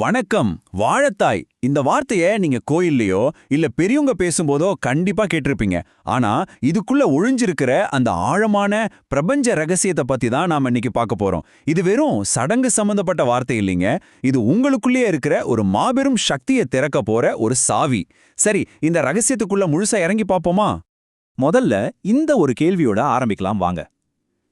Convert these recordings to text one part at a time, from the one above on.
வணக்கம். வாழைத்தாய் இந்த வார்த்தைய நீங்க கோயில்லயோ இல்ல பெரியவங்க பேசும்போதோ கண்டிப்பா கேட்டிருப்பீங்க. ஆனா இதுக்குள்ள ஒளிஞ்சிருக்கிற அந்த ஆழமான பிரபஞ்ச ரகசியத்தை பத்தி தான் நாம இன்னைக்கு பார்க்க போறோம். இது வெறும் சடங்கு சம்பந்தப்பட்ட வார்த்தை இல்லைங்க. இது உங்களுக்குள்ளே இருக்கிற ஒரு மாபெரும் சக்தியை திறக்க போற ஒரு சாவி. சரி, இந்த ரகசியத்துக்குள்ள முழுசா இறங்கி பார்ப்போமா? முதல்ல இந்த ஒரு கேள்வியோட ஆரம்பிக்கலாம் வாங்க.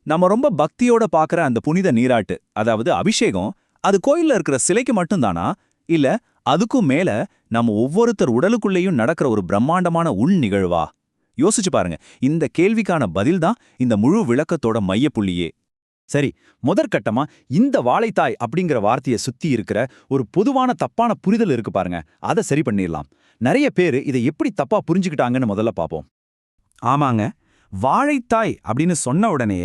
நம்ம ரொம்ப பக்தியோட பார்க்குற அந்த புனித நீராட்டு, அதாவது அபிஷேகம், அது கோயில்ல இருக்கிற சிலைக்கு மட்டும்தானா? இல்ல அதுக்கும் மேல நம்ம ஒவ்வொருத்தர் உடலுக்குள்ளேயும் நடக்கிற ஒரு பிரம்மாண்டமான உள் நிகழ்வா? யோசிச்சு பாருங்க. இந்த கேள்விக்கான பதில்தான் இந்த முழு விளக்கத்தோட மையப்புள்ளியே. சரி, முதற்கட்டமா இந்த வாழைத்தாய் அப்படிங்கிற வார்த்தையை சுத்தி இருக்கிற ஒரு பொதுவான தப்பான புரிதல் இருக்கு பாருங்க, அதை சரி பண்ணிடலாம். நிறைய பேர் இதை எப்படி தப்பா புரிஞ்சுக்கிட்டாங்கன்னு முதல்ல பார்ப்போம். ஆமாங்க, வாழைத்தாய் அப்படின்னு சொன்ன உடனே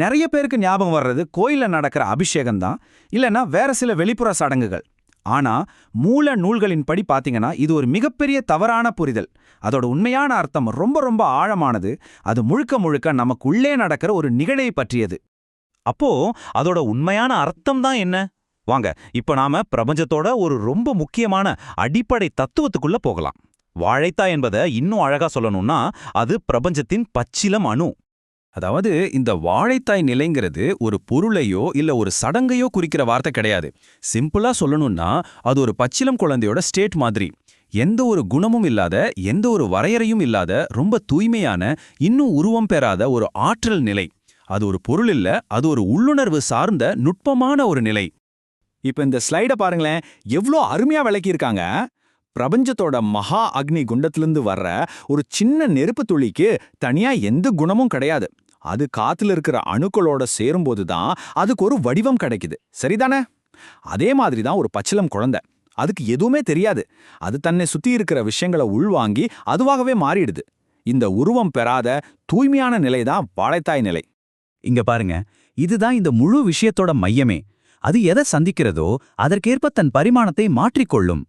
நிறைய பேருக்கு ஞாபகம் வர்றது கோயில்ல நடக்கிற அபிஷேகம் தான், இல்லைன்னா வேற சில வெளிப்புற சடங்குகள். ஆனா மூல நூல்களின்படி பாத்தீங்கன்னா இது ஒரு மிகப்பெரிய தவறான புரிதல். அதோட உண்மையான அர்த்தம் ரொம்ப ரொம்ப ஆழமானது. அது முழுக்க முழுக்க நமக்குள்ளே நடக்கிற ஒரு நிகழை பற்றியது. அப்போ அதோட உண்மையான அர்த்தம் தான் என்ன? வாங்க, இப்ப நாம பிரபஞ்சத்தோட ஒரு ரொம்ப முக்கியமான அடிப்படை தத்துவத்துக்குள்ள போகலாம். வாழைத்தாய் என்பதை இன்னும் அழகா சொல்லணும்னா அது பிரபஞ்சத்தின் பச்சிலம் அணு. அதாவது இந்த வாழைத்தாய் நிலைங்கிறது ஒரு பொருளையோ இல்ல ஒரு சடங்கையோ குறிக்கிற வார்த்தை கிடையாது. சிம்பிளா சொல்லணும்னா அது ஒரு பச்சிலம் குழந்தையோட ஸ்டேட் மாதிரி. எந்த ஒரு குணமும் இல்லாத, எந்த ஒரு வரையறையும் இல்லாத, ரொம்ப தூய்மையான, இன்னும் உருவம் பெறாத ஒரு ஆற்றல் நிலை. அது ஒரு பொருள் இல்ல, அது ஒரு உள்ளுணர்வு சார்ந்த நுட்பமான ஒரு நிலை. இப்ப இந்த ஸ்லைட பாருங்களேன், எவ்வளோ அருமையா விளக்கியிருக்காங்க. பிரபஞ்சத்தோட மகா அக்னி குண்டத்திலிருந்து வர்ற ஒரு சின்ன நெருப்பு துளிக்கு தனியா எந்த குணமும் கிடையாது. அது காத்துல இருக்கிற அணுக்களோட சேரும்போது தான் அதுக்கு ஒரு வடிவம் கிடைக்குது, சரிதானே? அதே மாதிரி தான் ஒரு பச்சிலம் குழந்தை. அதுக்கு எதுவுமே தெரியாது. அது தன்னை சுத்தி இருக்கிற விஷயங்களை உள்வாங்கி அதுவாகவே மாறிடுது. இந்த உருவம் பெறாத தூய்மையான நிலை தான் வாழைத்தாய் நிலை. இங்க பாருங்க, இதுதான் இந்த முழு விஷயத்தோட மையமே. அது எதை சந்திக்கிறதோ அதற்கேற்ப தன் பரிமாணத்தை மாற்றிக்கொள்ளும்.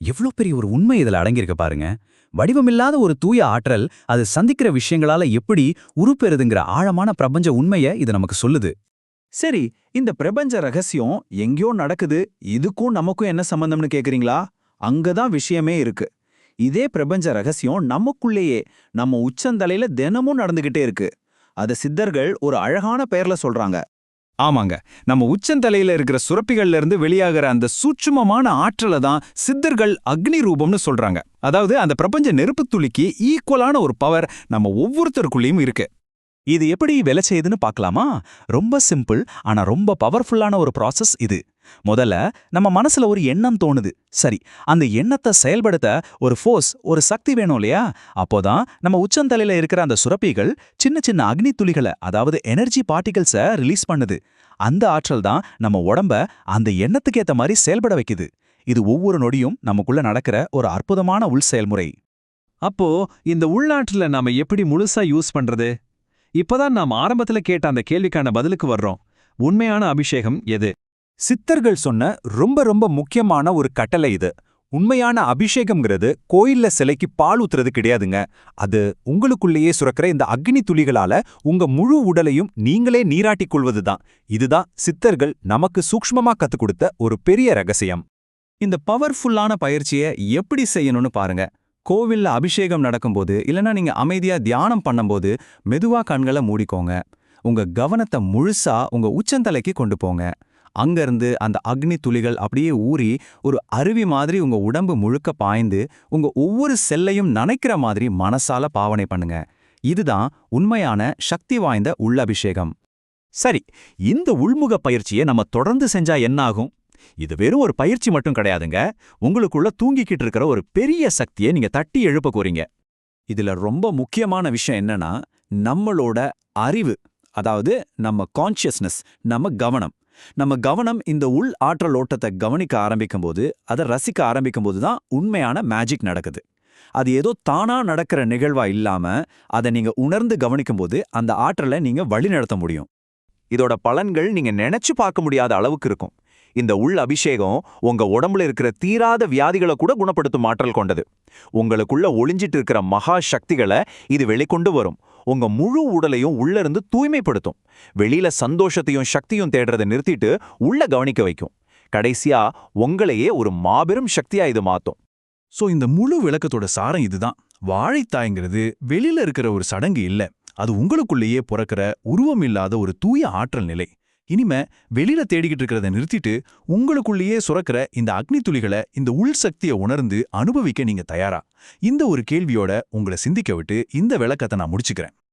எவ்வளோ பெரிய ஒரு உண்மை இதுல அடங்கியிருக்க பாருங்க. வடிவமில்லாத ஒரு தூய ஆற்றல் அது சந்திக்கிற விஷயங்களால எப்படி உருப்பெறுதுங்கிற ஆழமான பிரபஞ்ச உண்மையை இது நமக்கு சொல்லுது. சரி, இந்த பிரபஞ்ச ரகசியம் எங்கேயோ நடக்குது, இதுக்கும் நமக்கும் என்ன சம்பந்தம்னு கேக்குறீங்களா? அங்கதான் விஷயமே இருக்கு. இதே பிரபஞ்ச ரகசியம் நமக்குள்ளேயே, நம்ம உச்சந்தலையில தினமும் நடந்துகிட்டே இருக்கு. அத சித்தர்கள் ஒரு அழகான பெயர்ல சொல்றாங்க. ஆமாங்க, நம்ம உச்சந்தலையில இருக்கிற சுரப்பிகள்ல இருந்து வெளியாகிற அந்த சூட்சுமமான ஆற்றலை தான் சித்தர்கள் அக்னி ரூபம்னு சொல்றாங்க. அதாவது அந்த பிரபஞ்ச நெருப்பு துளிக்கு ஈக்குவலான ஒரு பவர் நம்ம ஒவ்வொருத்தருக்குள்ளேயும் இருக்கு. இது எப்படி வேலை செய்யுதுன்னு பார்க்கலாமா? ரொம்ப சிம்பிள், ஆனா ரொம்ப பவர்ஃபுல்லான ஒரு ப்ராசஸ் இது. முதல்ல நம்ம மனசுல ஒரு எண்ணம் தோணுது. சரி, அந்த எண்ணத்தை செயல்படுத்த ஒரு ஃபோர்ஸ், ஒரு சக்தி வேணும் இல்லையா? அப்போதான் நம்ம உச்சந்தலையில இருக்கிற அந்த சுரப்பிகள் சின்ன சின்ன அக்னி துளிகளை, அதாவது எனர்ஜி பார்ட்டிகல்ஸை ரிலீஸ் பண்ணுது. அந்த ஆற்றல் தான் நம்ம உடம்ப அந்த எண்ணத்துக்கு ஏத்த மாதிரி செயல்பட வைக்குது. இது ஒவ்வொரு நொடியும் நமக்குள்ள நடக்கிற ஒரு அற்புதமான உள் செயல்முறை. அப்போ இந்த உள்நாட்டுல நாம எப்படி முழுசா யூஸ் பண்றது? இப்பதான் நாம் ஆரம்பத்துல கேட்ட அந்த கேள்விக்கான பதிலுக்கு வர்றோம். உண்மையான அபிஷேகம் எது? சித்தர்கள் சொன்ன ரொம்ப ரொம்ப முக்கியமான ஒரு கட்டளை இது. உண்மையான அபிஷேகம்ங்கிறது கோயில்ல சிலைக்கு பால் ஊத்துறது கிடையாதுங்க. அது உங்களுக்குள்ளேயே சுரக்கிற இந்த அக்னி துளிகளால உங்க முழு உடலையும் நீங்களே நீராட்டிக் கொள்வதுதான். இதுதான் சித்தர்கள் நமக்கு சூக்ஷ்மமா கத்துக் கொடுத்த ஒரு பெரிய ரகசியம். இந்த பவர்ஃபுல்லான பயிற்சியை எப்படி செய்யணும்னு பாருங்க. கோவில்ல அபிஷேகம் நடக்கும்போது, இல்லைன்னா நீங்க அமைதியா தியானம் பண்ணும்போது மெதுவா கண்களை மூடிக்கோங்க. உங்க கவனத்தை முழுசா உங்க உச்சந்தலைக்கு கொண்டு போங்க. அங்கிருந்து அந்த அக்னி துளிகள் அப்படியே ஊறி ஒரு அருவி மாதிரி உங்க உடம்பு முழுக்க பாய்ந்து உங்க ஒவ்வொரு செல்லையும் நனைக்கிற மாதிரி மனசால பாவனை பண்ணுங்க. இதுதான் உண்மையான சக்தி வாய்ந்த உள்ளபிஷேகம். சரி, இந்த உள்முக பயிற்சியை நம்ம தொடர்ந்து செஞ்சா என்ன ஆகும்? இது வெறும் ஒரு பயிற்சி மட்டும் கிடையாதுங்க. உங்களுக்குள்ள தூங்கிக்கிட்டு இருக்கிற ஒரு பெரிய சக்தியை நீங்க தட்டி எழுப்ப போறீங்க. இதுல ரொம்ப முக்கியமான விஷயம் என்னன்னா, நம்மளோட அறிவு, அதாவது நம்ம கான்ஷியஸ்னஸ், நம்ம கவனம் இந்த உள் ஆற்றல் ஓட்டத்தை கவனிக்க ஆரம்பிக்கும்போது, அதை ரசிக்க ஆரம்பிக்கும்போது தான் உண்மையான மேஜிக் நடக்குது. அது ஏதோ தானா நடக்கிற நிகழ்வா இல்லாம, அதை நீங்க உணர்ந்து கவனிக்கும்போது அந்த ஆற்றலை நீங்க வழிநடத்த முடியும். இதோட பலன்கள் நீங்க நினைச்சு பார்க்க முடியாத அளவுக்கு இருக்கும். இந்த உள் அபிஷேகம் உங்க உடம்புல இருக்கிற தீராத வியாதிகளை கூட குணப்படுத்தும் ஆற்றல் கொண்டது. உங்களுக்குள்ள ஒளிஞ்சிட்டு இருக்கிற மகா சக்திகளை இது வெளிக்கொண்டு வரும். உங்க முழு உடலையும் உள்ள இருந்து தூய்மைப்படுத்தும். வெளியில சந்தோஷத்தையும் சக்தியும் தேடுறதை நிறுத்திட்டு உள்ள கவனிக்க வைக்கும். கடைசியா உங்களையே ஒரு மாபெரும் சக்தியா இது மாத்தும். சோ இந்த முழு விளக்கத்தோட சாரம் இதுதான். வாழைத்தாய்ங்கிறது வெளியில இருக்கிற ஒரு சடங்கு இல்ல, அது உங்களுக்குள்ளேயே பிறக்கிற உருவமில்லாத ஒரு தூய ஆற்றல் நிலை. இனிமே வெளியில தேடிக்கிட்டு இருக்கிறத நிறுத்திட்டு உங்களுக்குள்ளேயே சுரக்கிற இந்த அக்னி துளிகளை, இந்த உள் சக்தியை உணர்ந்து அனுபவிக்க நீங்க தயாரா? இந்த ஒரு கேள்வியோட உங்களை சிந்திக்க விட்டு இந்த விளக்கத்தை நான் முடிச்சுக்கிறேன்.